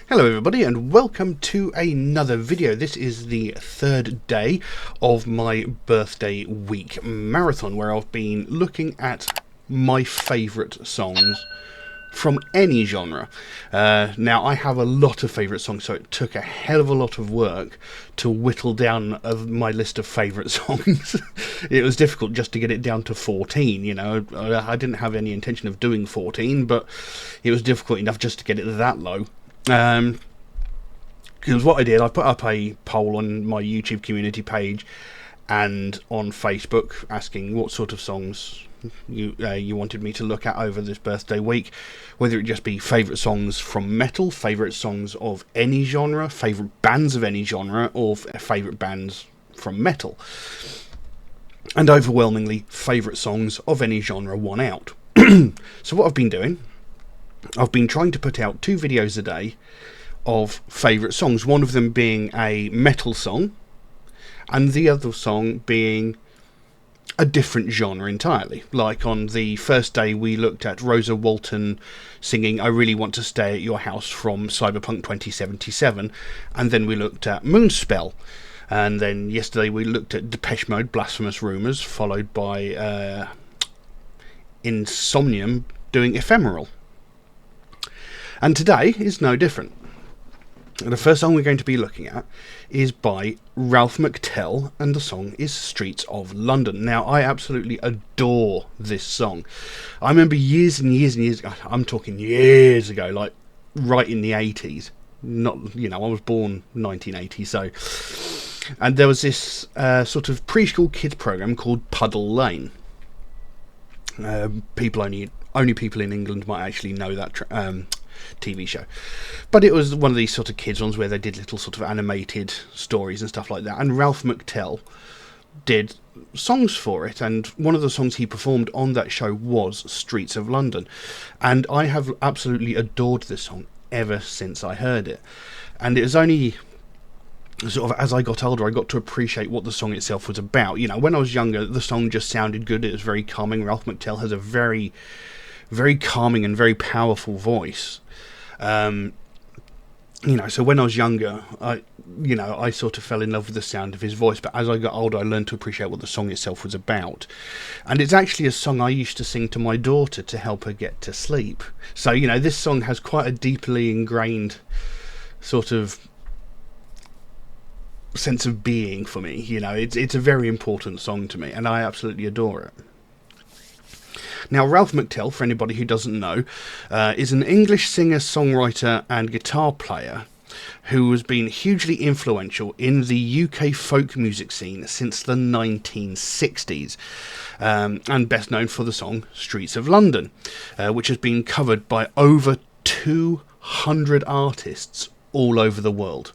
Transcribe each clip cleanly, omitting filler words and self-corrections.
Hello everybody and welcome to another video. This is the third day of my birthday week marathon where I've been looking at my favourite songs from any genre. Now I have a lot of favourite songs, so it took a hell of a lot of work to whittle down of my list of favourite songs. It was difficult just to get it down to 14, you know. I didn't have any intention of doing 14, but it was difficult enough just to get it that low. Because what I did, I put up a poll on my YouTube community page and on Facebook asking what sort of songs you wanted me to look at over this birthday week, whether it just be favourite songs from metal, favourite songs of any genre, favourite bands of any genre, or favourite bands from metal. And overwhelmingly, favourite songs of any genre won out. So what I've been doing, I've been trying to put out 2 videos a day of favourite songs, one of them being a metal song and the other song being a different genre entirely. Like on the first day we looked at Rosa Walton singing I Really Want to Stay at Your House from Cyberpunk 2077, and then we looked at Moonspell, and then yesterday we looked at Depeche Mode Blasphemous Rumours, followed by Insomnium doing Ephemeral. And today is no different. The first song we're going to be looking at is by Ralph McTell, and the song is Streets of London. Now, I absolutely adore this song. I remember years and years and years ago, I'm talking years ago, like right in the 80s. Not, you know, I was born 1980, so. And there was this sort of preschool kids program called Puddle Lane. Only people in England might actually know that TV show, but it was one of these sort of kids ones where they did little sort of animated stories and stuff like that, and Ralph McTell did songs for it, and one of the songs he performed on that show was Streets of London, and I have absolutely adored this song ever since I heard it. And it was only sort of as I got older I got to appreciate what the song itself was about. You know, when I was younger the song just sounded good, it was very calming. Ralph McTell has a very, very calming and very powerful voice. You know, so when I was younger, I sort of fell in love with the sound of his voice, but as I got older I learned to appreciate what the song itself was about. And it's actually a song I used to sing to my daughter to help her get to sleep. So, you know, this song has quite a deeply ingrained sort of sense of being for me. You know, it's a very important song to me, and I absolutely adore it. Now, Ralph McTell, for anybody who doesn't know, is an English singer, songwriter and guitar player who has been hugely influential in the UK folk music scene since the 1960s, and best known for the song Streets of London, which has been covered by over 200 artists all over the world.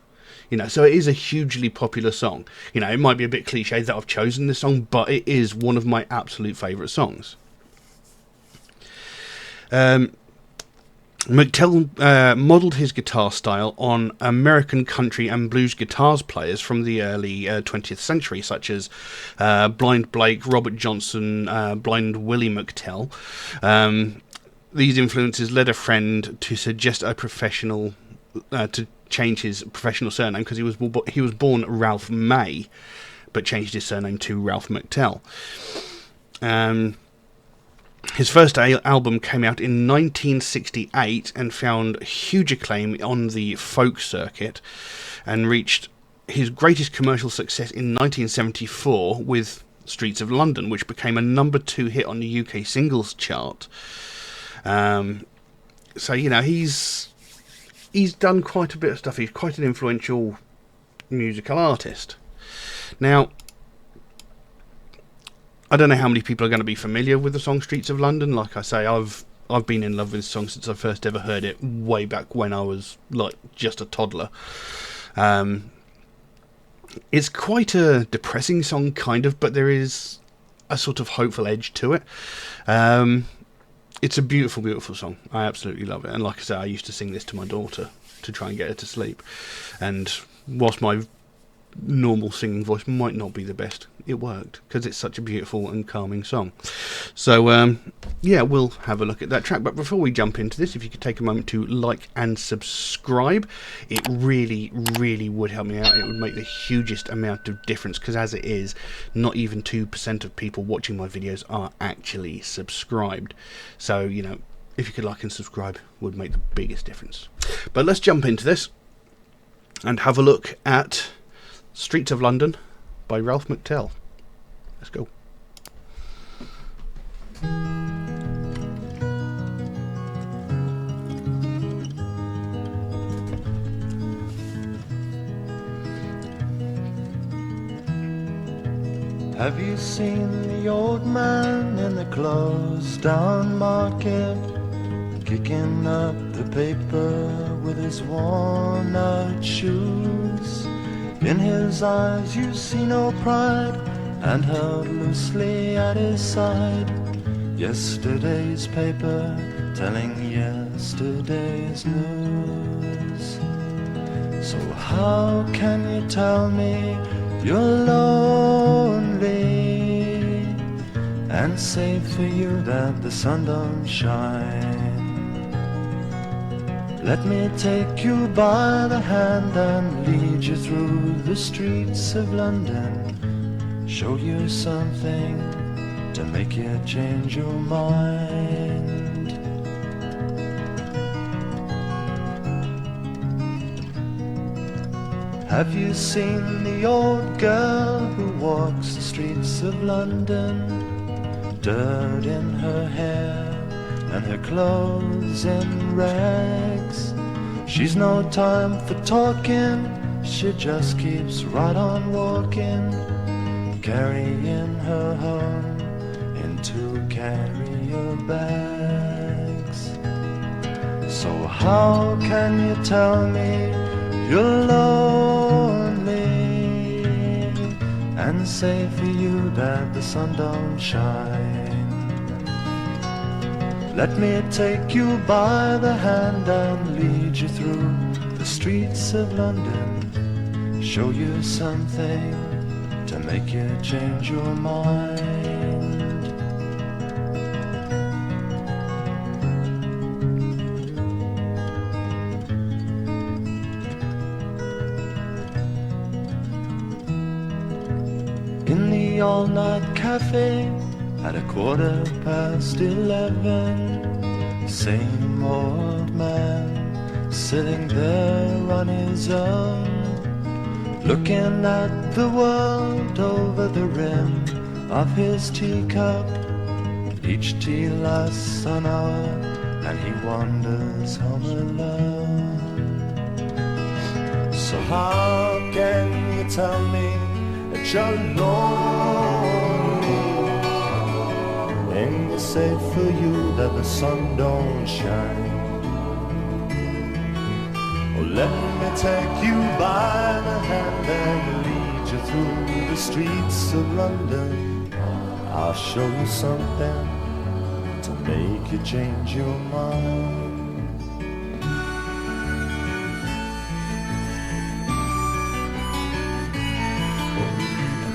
You know, so it is a hugely popular song. You know, it might be a bit cliche that I've chosen this song, but it is one of my absolute favourite songs. McTell modelled his guitar style on American country and blues guitars players from the early 20th century, such as Blind Blake, Robert Johnson, Blind Willie McTell. These influences led a friend to suggest a professional to change his professional surname, because he was born Ralph May, but changed his surname to Ralph McTell. His first album came out in 1968 and found huge acclaim on the folk circuit, and reached his greatest commercial success in 1974 with Streets of London, which became a number 2 hit on the UK singles chart. So, you know, he's done quite a bit of stuff. He's quite an influential musical artist. Now, I don't know how many people are going to be familiar with the song Streets of London. Like I say, I've been in love with this song since I first ever heard it, way back when I was like just a toddler. It's quite a depressing song, kind of, but there is a sort of hopeful edge to it. It's a beautiful, beautiful song. I absolutely love it. And like I say, I used to sing this to my daughter to try and get her to sleep. And whilst my normal singing voice might not be the best, it worked because it's such a beautiful and calming song. So yeah, we'll have a look at that track. But before we jump into this, if you could take a moment to like and subscribe, it really, really would help me out. It would make the hugest amount of difference, because as it is, not even 2% of people watching my videos are actually subscribed. So, you know, if you could like and subscribe, would make the biggest difference. But let's jump into this and have a look at Streets of London by Ralph McTell. Let's go. Have you seen the old man in the closed down market, kicking up the paper with his worn out shoes? In his eyes you see no pride, and held loosely at his side, yesterday's paper telling yesterday's news. So how can you tell me you're lonely, and say for you that the sun don't shine? Let me take you by the hand and lead you through the streets of London, show you something to make you change your mind. Have you seen the old girl who walks the streets of London? Dirt in her hair and her clothes in rags. She's no time for talking, she just keeps right on walking, carrying her home in 2 carrier bags. So how can you tell me you're lonely, and say for you that the sun don't shine? Let me take you by the hand and lead you through the streets of London, show you something to make you change your mind. In the all-night cafe at 11:15, same old man sitting there on his own, looking at the world over the rim of his teacup. Each tea lasts an hour and he wanders home alone. So how can you tell me that you're lonely, and you say for you that the sun don't shine? Oh, let me take you by the hand and lead you through the streets of London. I'll show you something to make you change your mind.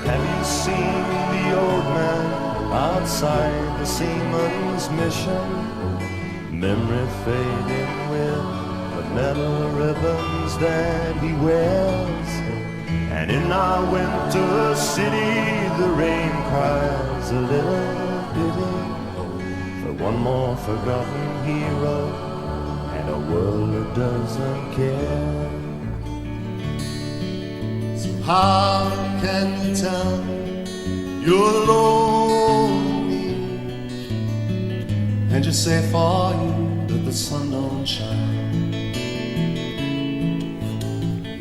Have you seen the old man outside the seaman's mission? Memory fading with the metal ribbons that he wears. And in our winter city the rain cries a little pity for one more forgotten hero and a world that doesn't care. How can you tell you're lonely, and you say for you that the sun don't shine?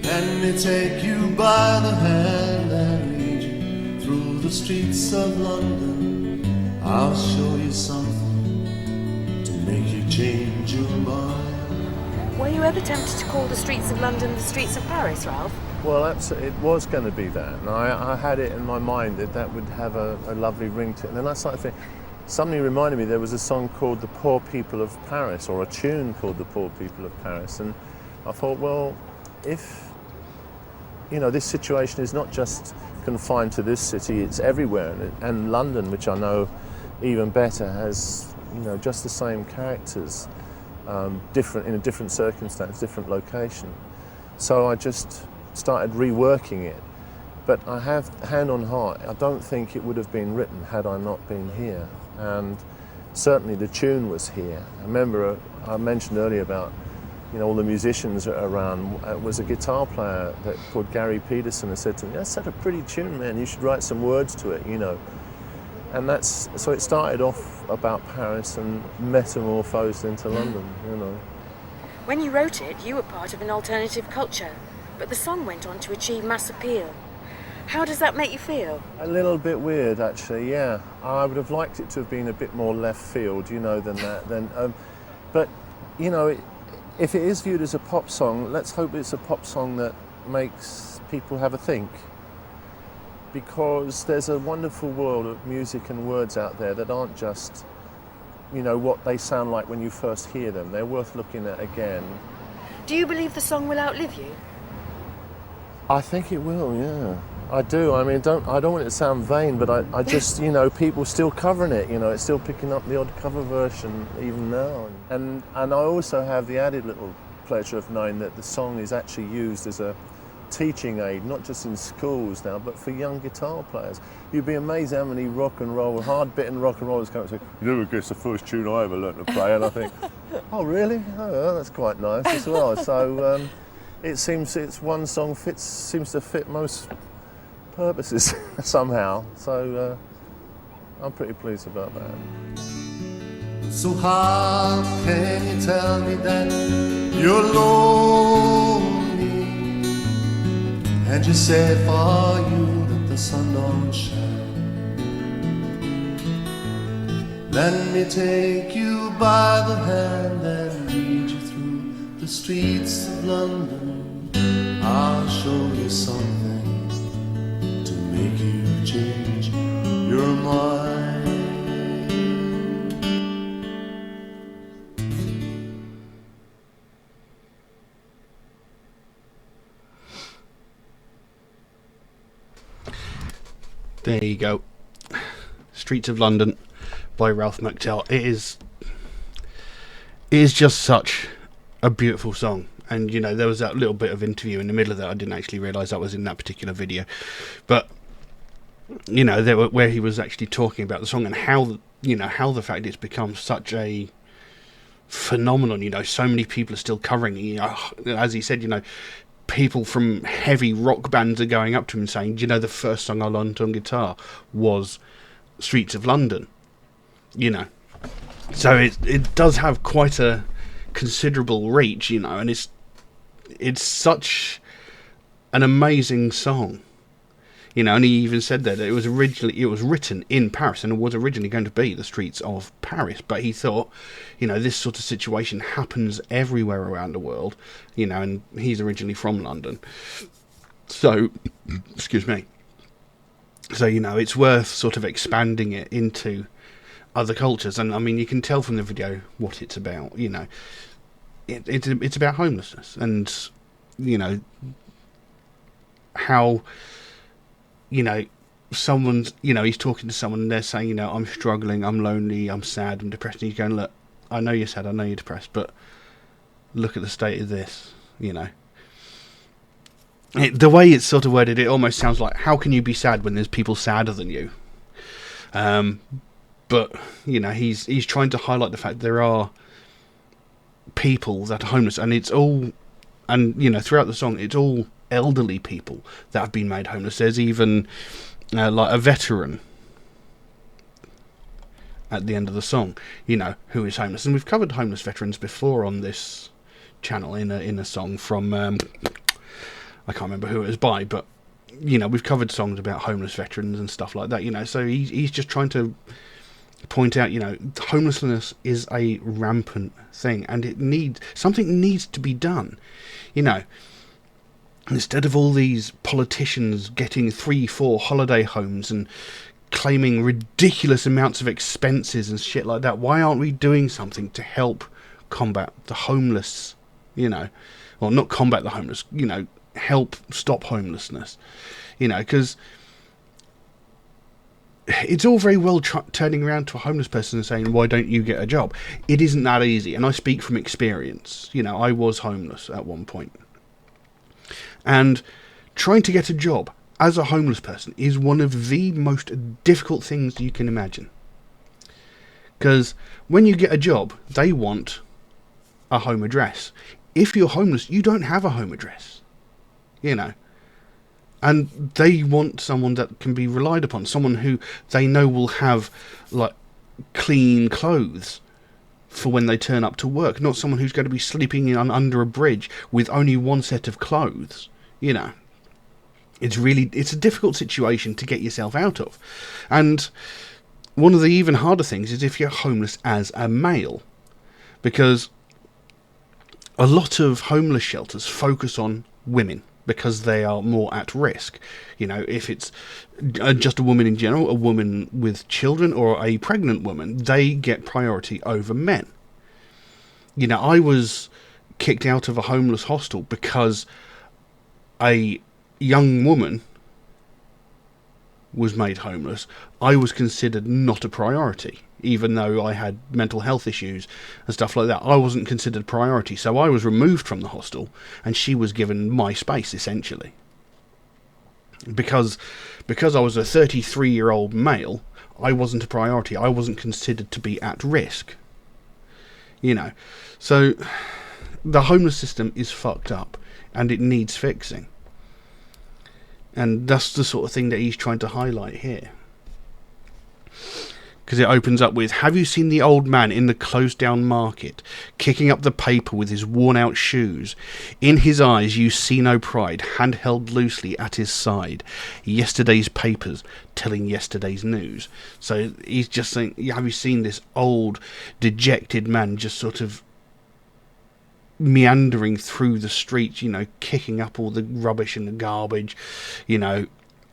Let me take you by the hand and lead you through the streets of London. I'll show you something to make you change your mind. Were you ever tempted to call the streets of London the streets of Paris, Ralph? Well, absolutely, it was going to be that, and I had it in my mind that that would have a lovely ring to it. And then I started thinking, somebody reminded me there was a song called The Poor People of Paris, or a tune called The Poor People of Paris, and I thought, well, if, you know, this situation is not just confined to this city, it's everywhere, and London, which I know even better, has just the same characters, different in a different circumstance, different location. So I just started reworking it. But I have, hand on heart, I don't think it would have been written had I not been here. And certainly the tune was here. I remember I mentioned earlier about all the musicians around. It was a guitar player called Gary Peterson who said to me, "That's such a pretty tune, man. You should write some words to it, And so it started off about Paris and metamorphosed into London, When you wrote it, you were part of an alternative culture, but the song went on to achieve mass appeal. How does that make you feel? A little bit weird, actually, yeah. I would have liked it to have been a bit more left field, than that. But, if it is viewed as a pop song, let's hope it's a pop song that makes people have a think. Because there's a wonderful world of music and words out there that aren't just, what they sound like when you first hear them. They're worth looking at again. Do you believe the song will outlive you? I think it will, yeah. I do. I mean, I don't want it to sound vain, but I just, people still covering it. It's still picking up the odd cover version even now. And I also have the added little pleasure of knowing that the song is actually used as a teaching aid, not just in schools now, but for young guitar players. You'd be amazed how many hard-bitten rock and rollers come up and say, "It's the first tune I ever learned to play," and I think, "Oh, really? Oh, that's quite nice as well." So it seems one song seems to fit most purposes somehow. So I'm pretty pleased about that. So how can you tell me that you're lonely? And you said for you that the sun don't shine. Let me take you by the hand and lead you through the streets of London. I'll show you something to make you change your mind. There you go. Streets of London by Ralph McTell. It is just such a beautiful song. And, there was that little bit of interview in the middle of that. I didn't actually realise that was in that particular video. But, where he was actually talking about the song and how the fact it's become such a phenomenon. So many people are still covering it. As he said, people from heavy rock bands are going up to him and saying, the first song I learned on guitar was Streets of London. So it does have quite a considerable reach, and it's such an amazing song. And he even said that it was written in Paris and it was originally going to be the streets of Paris, but he thought, this sort of situation happens everywhere around the world, and he's originally from London. So, excuse me. So, it's worth sort of expanding it into other cultures. And, I mean, you can tell from the video what it's about, It's about homelessness and, how... someone's, he's talking to someone and they're saying, I'm struggling, I'm lonely, I'm sad, I'm depressed. And he's going, look, I know you're sad, I know you're depressed, but look at the state of this, the way it's sort of worded, it almost sounds like, how can you be sad when there's people sadder than you? But, he's trying to highlight the fact there are people that are homeless, and it's all, and, throughout the song, it's all elderly people that have been made homeless. There's even like a veteran at the end of the song, who is homeless. And we've covered homeless veterans before on this channel in a song from I can't remember who it was by, but we've covered songs about homeless veterans and stuff like that. So he's just trying to point out, homelessness is a rampant thing, and something needs to be done. Instead of all these politicians getting 3-4 holiday homes and claiming ridiculous amounts of expenses and shit like that, why aren't we doing something to help combat the homeless, or not combat the homeless, help stop homelessness, because it's all very well turning around to a homeless person and saying, why don't you get a job? It isn't that easy, and I speak from experience. You know, I was homeless at one point. And trying to get a job as a homeless person is one of the most difficult things you can imagine. Because when you get a job, they want a home address. If you're homeless, you don't have a home address. You know. And they want someone that can be relied upon, someone who they know will have, like, clean clothes for when they turn up to work, not someone who's going to be sleeping under a bridge with only one set of clothes. You know, it's a difficult situation to get yourself out of. And one of the even harder things is if you're homeless as a male, because a lot of homeless shelters focus on women, because they are more at risk. You know, if it's just a woman in general, a woman with children, or a pregnant woman, they get priority over men. You know, I was kicked out of a homeless hostel because a young woman was made homeless. I was considered not a priority, even though I had mental health issues and stuff like that. I wasn't considered priority, so I was removed from the hostel, and she was given my space, essentially. Because I was a 33-year-old male, I wasn't a priority. I wasn't considered to be at risk. You know, so the homeless system is fucked up, and it needs fixing. And that's the sort of thing that he's trying to highlight here. Because it opens up with, have you seen the old man in the closed down market, kicking up the paper with his worn out shoes? In his eyes you see no pride, hand held loosely at his side. Yesterday's papers telling yesterday's news. So he's just saying, have you seen this old, dejected man just sort of meandering through the streets, you know, kicking up all the rubbish and the garbage, you know,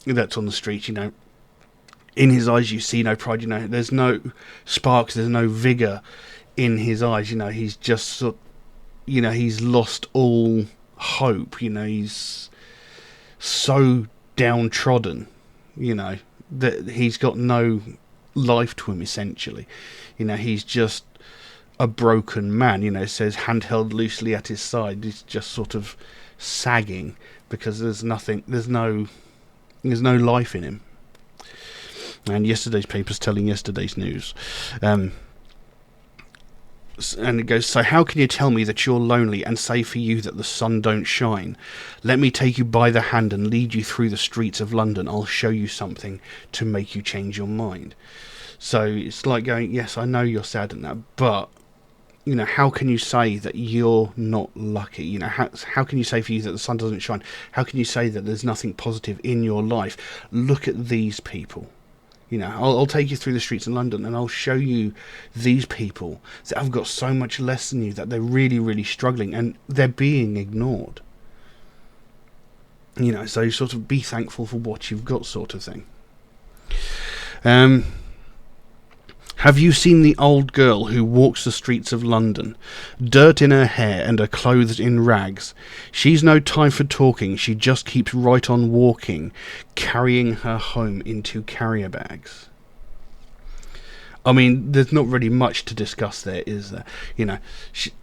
that's on the streets, you know. In his eyes you see no pride, you know, there's no sparks, there's no vigour in his eyes, you know, he's just sort, you know, he's lost all hope, you know, he's so downtrodden, you know, that he's got no life to him, essentially. You know, he's just a broken man, you know. It says hand held loosely at his side. He's just sort of sagging because there's no life in him. And yesterday's paper's telling yesterday's news. And it goes, so how can you tell me that you're lonely and say for you that the sun don't shine? Let me take you by the hand and lead you through the streets of London. I'll show you something to make you change your mind. So it's like going, yes, I know you're sad and that, but you know, how can you say that you're not lucky? You know, how can you say for you that the sun doesn't shine? How can you say that there's nothing positive in your life? Look at these people. You know, I'll take you through the streets in London and I'll show you these people that have got so much less than you, that they're really, really struggling and they're being ignored. You know, so sort of be thankful for what you've got, sort of thing. Have you seen the old girl who walks the streets of London? Dirt in her hair and her clothes in rags. She's no time for talking, she just keeps right on walking, carrying her home in 2 carrier bags. I mean, there's not really much to discuss there, is there? You know,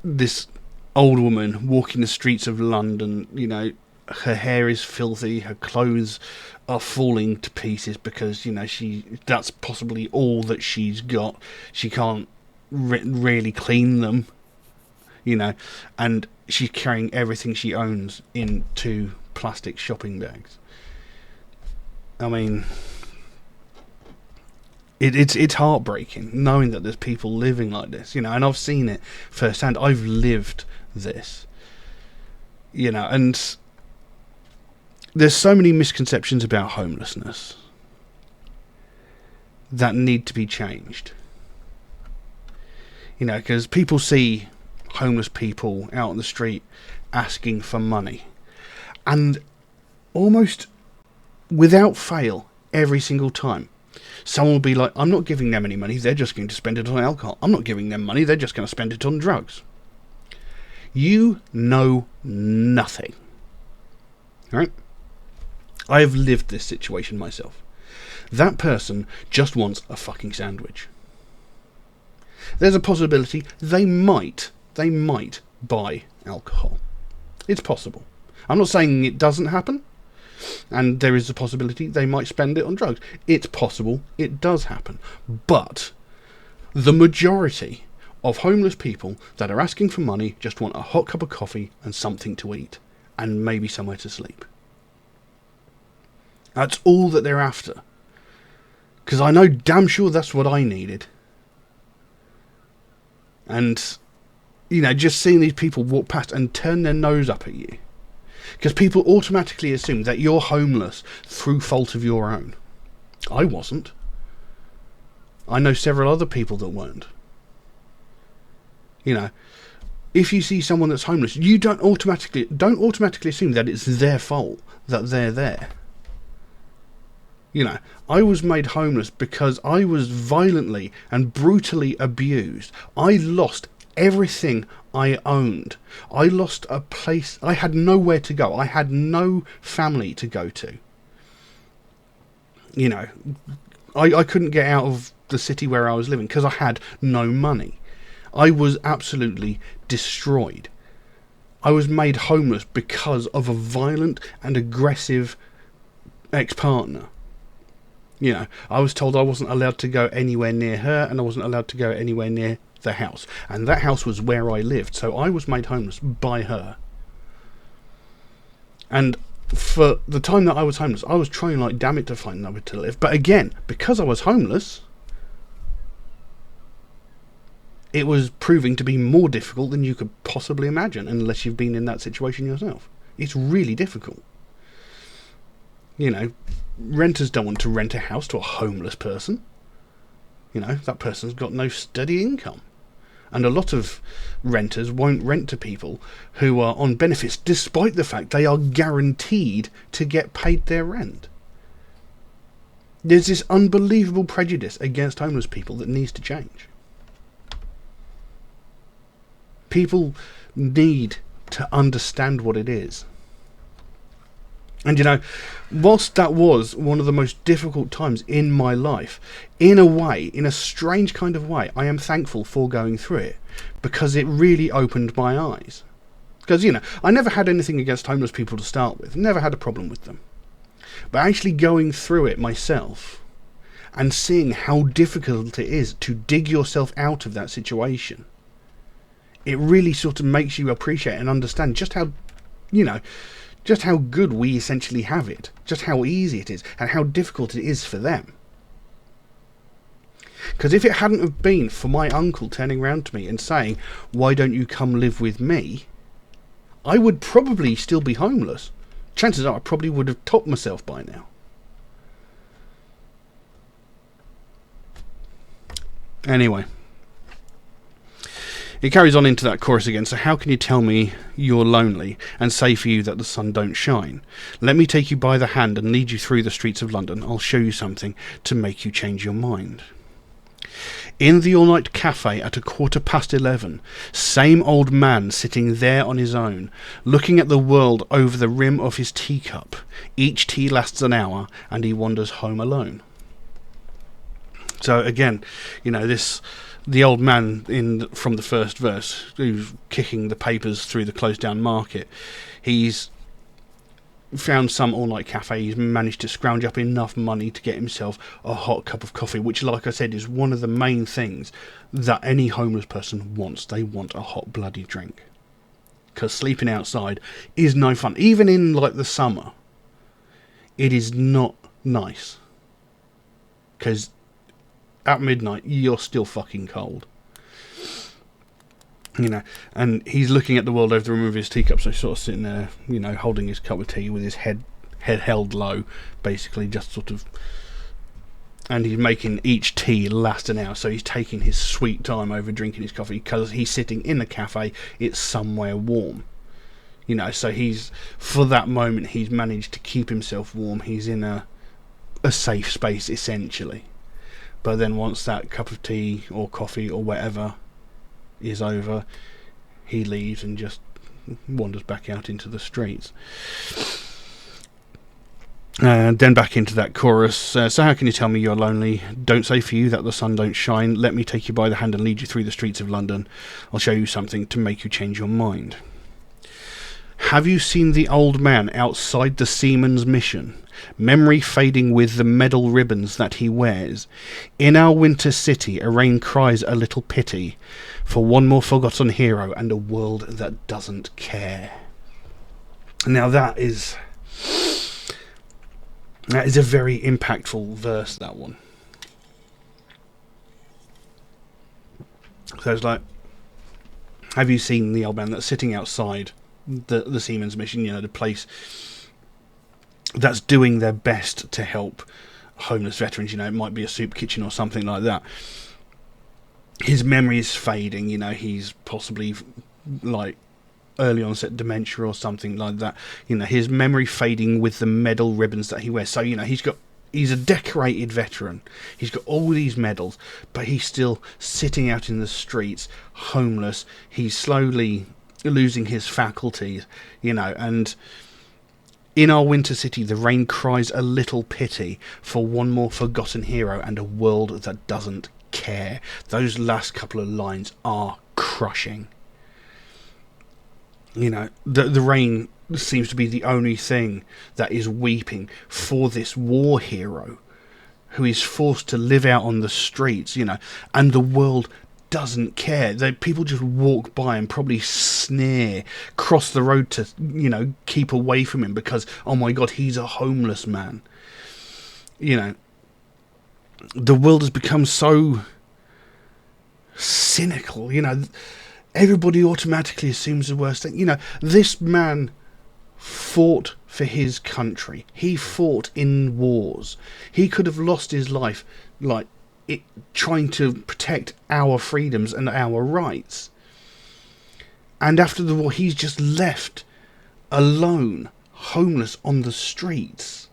this old woman walking the streets of London, you know, her hair is filthy, her clothes are falling to pieces because, you know, that's possibly all that she's got. She can't really clean them, you know, and she's carrying everything she owns in 2 plastic shopping bags. I mean, it's heartbreaking knowing that there's people living like this, you know, and I've seen it firsthand. I've lived this, you know, and there's so many misconceptions about homelessness that need to be changed. You know, because people see homeless people out on the street asking for money. And almost without fail, every single time, someone will be like, I'm not giving them any money, they're just going to spend it on alcohol. I'm not giving them money, they're just going to spend it on drugs. You know nothing. Right? I have lived this situation myself. That person just wants a fucking sandwich. There's a possibility they might buy alcohol. It's possible. I'm not saying it doesn't happen, and there is a possibility they might spend it on drugs. It's possible it does happen. But the majority of homeless people that are asking for money just want a hot cup of coffee and something to eat, and maybe somewhere to sleep. That's all that they're after. Because I know damn sure that's what I needed. And, you know, just seeing these people walk past and turn their nose up at you. Because people automatically assume that you're homeless through fault of your own. I wasn't. I know several other people that weren't. You know, if you see someone that's homeless, you don't automatically assume that it's their fault that they're there. You know, I was made homeless because I was violently and brutally abused. I lost everything I owned. I lost a place. I had nowhere to go. I had no family to go to. You know, I couldn't get out of the city where I was living because I had no money. I was absolutely destroyed. I was made homeless because of a violent and aggressive ex-partner. You know, I was told I wasn't allowed to go anywhere near her, and I wasn't allowed to go anywhere near the house. And that house was where I lived, so I was made homeless by her. And for the time that I was homeless, I was trying like damn it to find nowhere to live. But again, because I was homeless, it was proving to be more difficult than you could possibly imagine, unless you've been in that situation yourself. It's really difficult. You know, renters don't want to rent a house to a homeless person. You know, that person's got no steady income. And a lot of renters won't rent to people who are on benefits, despite the fact they are guaranteed to get paid their rent. There's this unbelievable prejudice against homeless people that needs to change. People need to understand what it is. And you know, whilst that was one of the most difficult times in my life, in a way, in a strange kind of way, I am thankful for going through it, because it really opened my eyes. Because, you know, I never had anything against homeless people to start with, never had a problem with them. But actually going through it myself, and seeing how difficult it is to dig yourself out of that situation, it really sort of makes you appreciate and understand just how, you know, just how good we essentially have it, just how easy it is, and how difficult it is for them. Because if it hadn't have been for my uncle turning around to me and saying, "Why don't you come live with me?" I would probably still be homeless. Chances are I probably would have topped myself by now. Anyway. It carries on into that chorus again. So how can you tell me you're lonely and say for you that the sun don't shine? Let me take you by the hand and lead you through the streets of London. I'll show you something to make you change your mind. In the all-night cafe at 11:15, same old man sitting there on his own, looking at the world over the rim of his teacup. Each tea lasts an hour and he wanders home alone. So again, you know, the old man from the first verse, who's kicking the papers through the closed down market, he's found some all-night cafe. He's managed to scrounge up enough money to get himself a hot cup of coffee, which, like I said, is one of the main things that any homeless person wants. They want a hot bloody drink, because sleeping outside is no fun. Even in like the summer, it is not nice, because at midnight you're still fucking cold. You know, and he's looking at the world over the rim of his teacup, so he's sort of sitting there, you know, holding his cup of tea with his head held low, basically, just sort of, and he's making each tea last an hour, so he's taking his sweet time over drinking his coffee, because he's sitting in the cafe, it's somewhere warm. You know, so he's, for that moment, he's managed to keep himself warm. He's in a safe space, essentially. But then once that cup of tea or coffee or whatever is over, he leaves and just wanders back out into the streets. Then back into that chorus. So how can you tell me you're lonely? Don't say for you that the sun don't shine. Let me take you by the hand and lead you through the streets of London. I'll show you something to make you change your mind. Have you seen the old man outside the seaman's mission? Memory fading with the medal ribbons that he wears. In our winter city, a rain cries a little pity for one more forgotten hero and a world that doesn't care. Now that is a very impactful verse, that one. So it's like, have you seen the old man that's sitting outside the seaman's mission, you know, the place that's doing their best to help homeless veterans, you know, it might be a soup kitchen or something like that. His memory is fading, you know, he's possibly like early onset dementia or something like that, you know, his memory fading with the medal ribbons that he wears. So, you know, he's a decorated veteran, he's got all these medals, but he's still sitting out in the streets homeless. He's slowly losing his faculties, you know. And in our winter city, the rain cries a little pity for one more forgotten hero and a world that doesn't care. Those last couple of lines are crushing. You know, the rain seems to be the only thing that is weeping for this war hero who is forced to live out on the streets, you know, and the world doesn't care. People just walk by and probably sneer, cross the road to, you know, keep away from him because, oh my god, he's a homeless man. You know, the world has become so cynical, you know, everybody automatically assumes the worst thing. You know, this man fought for his country. He fought in wars. He could have lost his life, like, trying to protect our freedoms and our rights. And after the war, he's just left alone, homeless on the streets,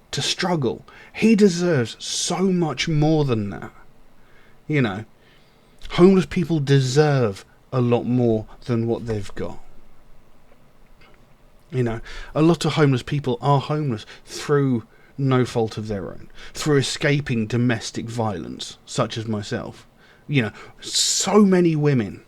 to struggle. He deserves so much more than that. You know, homeless people deserve a lot more than what they've got. You know, a lot of homeless people are homeless through no fault of their own, through escaping domestic violence, such as myself. You know, so many women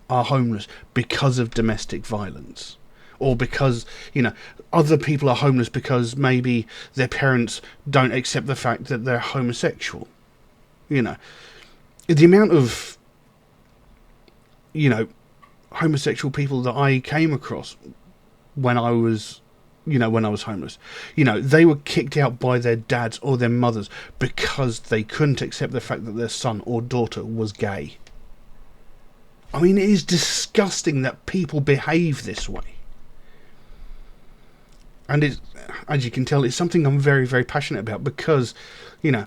are homeless because of domestic violence, or because, you know, other people are homeless because maybe their parents don't accept the fact that they're homosexual. You know, the amount of, you know, homosexual people that I came across when I was homeless, you know, they were kicked out by their dads or their mothers because they couldn't accept the fact that their son or daughter was gay. I mean, it is disgusting that people behave this way. And it's, as you can tell, it's something I'm very, very passionate about because, you know,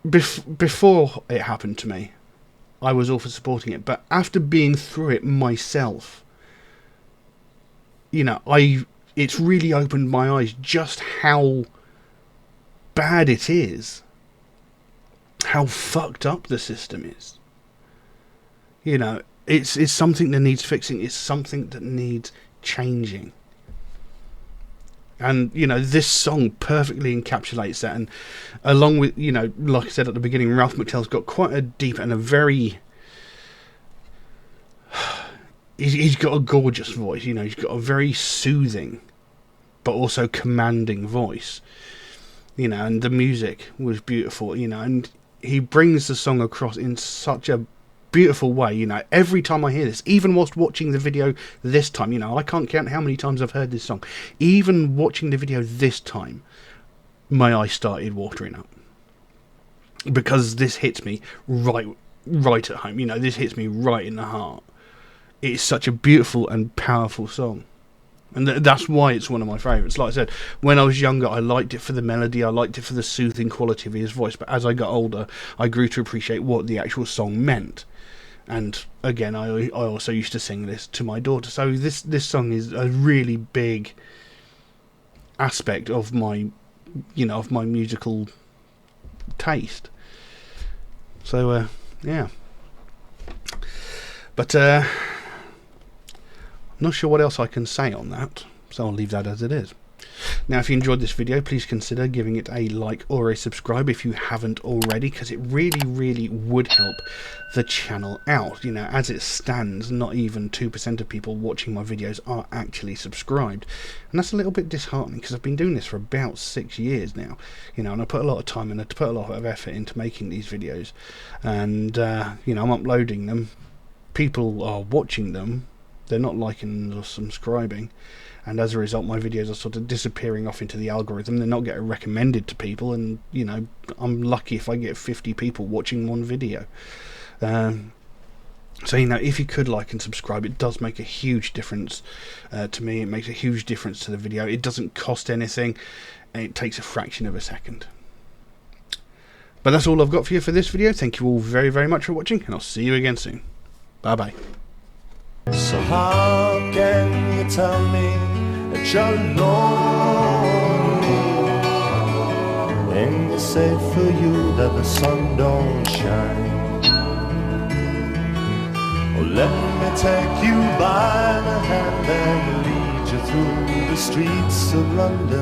before it happened to me, I was all for supporting it. But after being through it myself, you know, it's really opened my eyes just how bad it is. How fucked up the system is. You know, it's something that needs fixing. It's something that needs changing. And, you know, this song perfectly encapsulates that. And along with, you know, like I said at the beginning, Ralph McTell's got quite a deep and a very... He's got a gorgeous voice, you know, he's got a very soothing but also commanding voice, you know, and the music was beautiful, you know, and he brings the song across in such a beautiful way, you know. Every time I hear this, even whilst watching the video this time, you know, I can't count how many times I've heard this song, even watching the video this time, my eyes started watering up, because this hits me right at home, you know, this hits me right in the heart. It's such a beautiful and powerful song. And that's why it's one of my favourites. Like I said, when I was younger, I liked it for the melody, I liked it for the soothing quality of his voice. But as I got older, I grew to appreciate what the actual song meant. And again, I also used to sing this to my daughter. So this song is a really big aspect of my, you know, of my musical taste. So, yeah. But, not sure what else I can say on that, so I'll leave that as it is. Now, if you enjoyed this video, please consider giving it a like or a subscribe if you haven't already, because it really would help the channel out. You know, as it stands, not even 2% of people watching my videos are actually subscribed, and that's a little bit disheartening, because I've been doing this for about 6 years now, you know, and I put a lot of time and I put a lot of effort into making these videos, and you know, I'm uploading them, people are watching them, they're not liking or subscribing, and as a result my videos are sort of disappearing off into the algorithm. They're not getting recommended to people, and you know, I'm lucky if I get 50 people watching one video. So, you know, if you could like and subscribe, it does make a huge difference to me. It makes a huge difference to the video. It doesn't cost anything, and it takes a fraction of a second. But that's all I've got for you for this video. Thank you all very much for watching, and I'll see you again soon. Bye bye. So how can you tell me that you're lonely when you say for you that the sun don't shine? Oh, let me take you by the hand and lead you through the streets of London.